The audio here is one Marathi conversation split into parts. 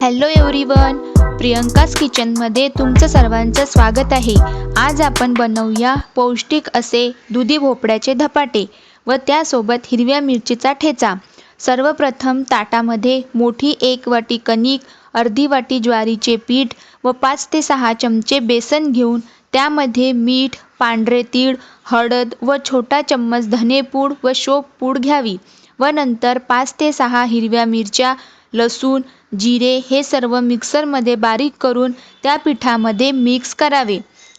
हॅलो एव्हरीवन, प्रियंकाज किचनमध्ये तुमचं सर्वांचं स्वागत आहे। आज आपण बनवूया पौष्टिक असे दुधी भोपळ्याचे धपाटे व त्यासोबत हिरव्या मिरचीचा ठेचा। सर्वप्रथम ताटामध्ये मोठी 1 वाटी कणिक, अर्धी वाटी ज्वारीचे पीठ व 5 ते 6 चमचे बेसन घेऊन त्यामध्ये मीठ, पांढरे तीळ, हळद व छोटा चम्मच धनेपूड व शोभपूड घ्यावी व नंतर 5 ते 6 हिरव्या मिरच्या, लसूण, जिरे हे सर्व मिक्सरमध्ये बारीक करून त्या पिठामध्ये मिक्स करावे।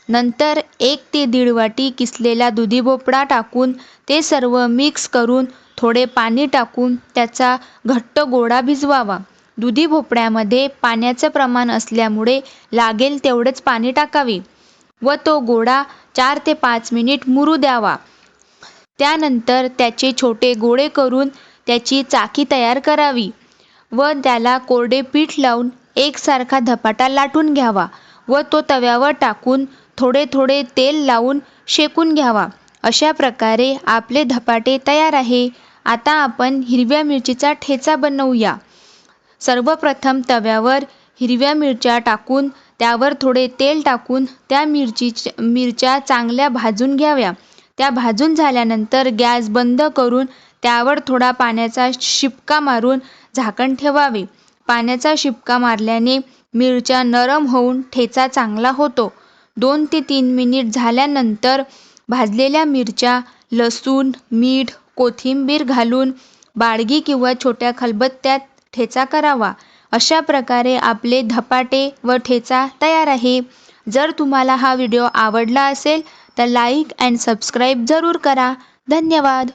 नंतर 1 ते 1.5 वाटी किसलेला दुधी भोपळा टाकून ते सर्व मिक्स करून थोडे पाणी टाकून त्याचा घट्ट गोळा भिजवावा। दुधी भोपळ्यामध्ये पाण्याचं प्रमाण असल्यामुळे लागेल तेवढेच पाणी टाकावे व तो गोळा 4 ते 5 मिनिट मुरू द्यावा। त्यानंतर त्याचे छोटे गोळे करून त्याची चाकी तयार करावी व त्याला कोरडे पीठ लावून एकसारखा धपाटा लाटून घ्यावा व तो तव्यावर टाकून थोडे थोडे तेल लावून शेकून घ्यावा। अशा प्रकारे आपले धपाटे तयार आहे। आता आपण हिरव्या मिरचीचा ठेचा बनवूया। सर्वप्रथम तव्यावर हिरव्या मिरच्या टाकून त्यावर थोडे तेल टाकून त्या मिरच्या चांगल्या भाजून घ्याव्या। त्या भाजून झाल्यानंतर गॅस बंद करून त्यावर थोडा पाण्याचा शिपका मारून झाकण ठेवावे। पाण्याचा शिपका मारल्याने मिरच्या नरम होऊन ठेचा चांगला होतो। 2 ते 3 मिनिट झाल्यानंतर भाजलेल्या मिरच्या, लसूण, मीठ, कोथिंबीर घालून बाळगी किंवा छोट्या खलबत्त्यात ठेचा करावा। अशा प्रकारे आपले धपाटे व ठेचा तयार आहे। जर तुम्हाला हा व्हिडिओ आवडला असेल तर लाईक अँड सबस्क्राईब जरूर करा। धन्यवाद।